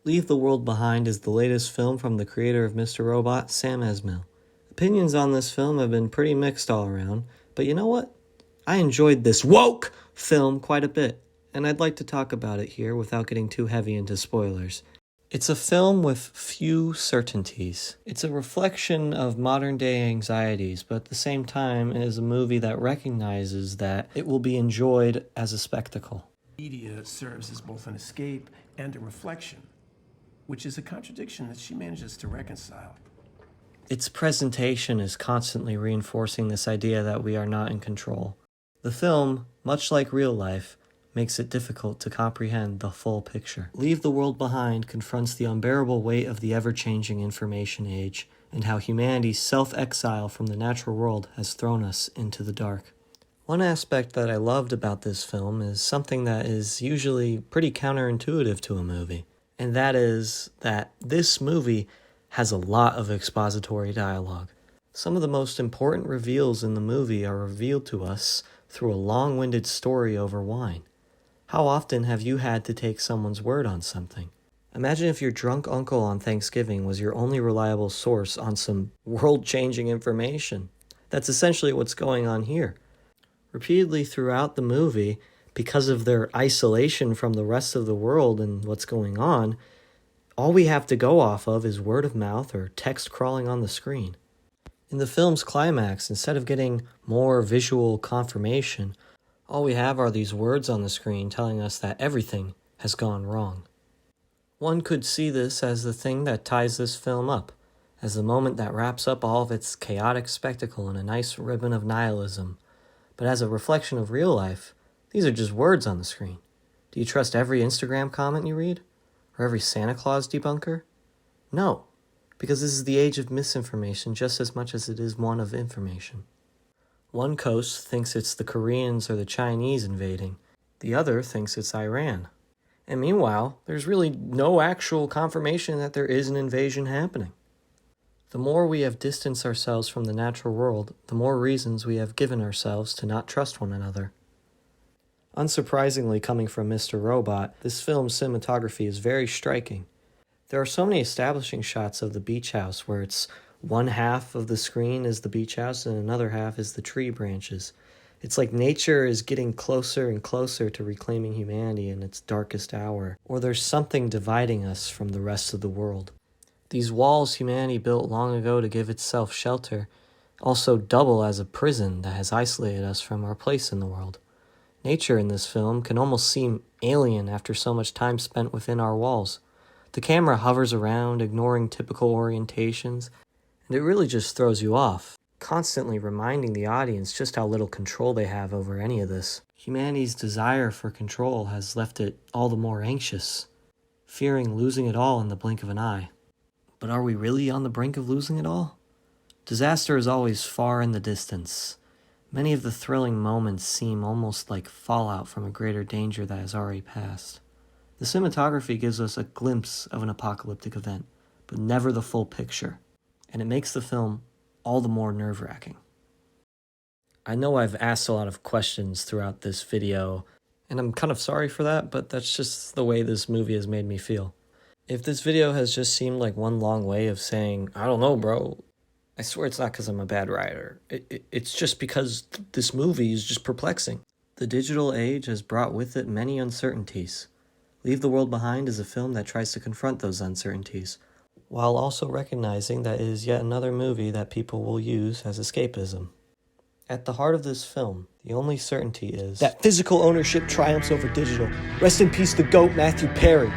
Leave the World Behind is the latest film from the creator of Mr. Robot, Sam Esmail. Opinions on this film have been pretty mixed all around, but you know what? I enjoyed this woke film quite a bit, and I'd like to talk about it here without getting too heavy into spoilers. It's a film with few certainties. It's a reflection of modern-day anxieties, but at the same time, it is a movie that recognizes that it will be enjoyed as a spectacle. Media serves as both an escape and a reflection, which is a contradiction that she manages to reconcile. Its presentation is constantly reinforcing this idea that we are not in control. The film, much like real life, makes it difficult to comprehend the full picture. Leave the World Behind confronts the unbearable weight of the ever-changing information age and how humanity's self-exile from the natural world has thrown us into the dark. One aspect that I loved about this film is something that is usually pretty counterintuitive to a movie, and that is that this movie has a lot of expository dialogue. Some of the most important reveals in the movie are revealed to us through a long-winded story over wine. How often have you had to take someone's word on something? Imagine if your drunk uncle on Thanksgiving was your only reliable source on some world-changing information. That's essentially what's going on here. Repeatedly throughout the movie, because of their isolation from the rest of the world and what's going on, all we have to go off of is word of mouth or text crawling on the screen. In the film's climax, instead of getting more visual confirmation, all we have are these words on the screen telling us that everything has gone wrong. One could see this as the thing that ties this film up, as the moment that wraps up all of its chaotic spectacle in a nice ribbon of nihilism. But as a reflection of real life, these are just words on the screen. Do you trust every Instagram comment you read? Or every Santa Claus debunker? No, because this is the age of misinformation just as much as it is one of information. One coast thinks it's the Koreans or the Chinese invading. The other thinks it's Iran. And meanwhile, there's really no actual confirmation that there is an invasion happening. The more we have distanced ourselves from the natural world, the more reasons we have given ourselves to not trust one another. Unsurprisingly, coming from Mr. Robot, this film's cinematography is very striking. There are so many establishing shots of the beach house where it's one half of the screen is the beach house and another half is the tree branches. It's like nature is getting closer and closer to reclaiming humanity in its darkest hour, or there's something dividing us from the rest of the world. These walls humanity built long ago to give itself shelter also double as a prison that has isolated us from our place in the world. Nature in this film can almost seem alien after so much time spent within our walls. The camera hovers around, ignoring typical orientations, and it really just throws you off, constantly reminding the audience just how little control they have over any of this. Humanity's desire for control has left it all the more anxious, fearing losing it all in the blink of an eye. But are we really on the brink of losing it all? Disaster is always far in the distance. Many of the thrilling moments seem almost like fallout from a greater danger that has already passed. The cinematography gives us a glimpse of an apocalyptic event, but never the full picture, and it makes the film all the more nerve-wracking. I know I've asked a lot of questions throughout this video, and I'm kind of sorry for that, but that's just the way this movie has made me feel. If this video has just seemed like one long way of saying, I don't know, bro, I swear it's not because I'm a bad writer. It's just because this movie is just perplexing. The digital age has brought with it many uncertainties. Leave the World Behind is a film that tries to confront those uncertainties, while also recognizing that it is yet another movie that people will use as escapism. At the heart of this film, the only certainty is that physical ownership triumphs over digital. Rest in peace the GOAT, Matthew Perry.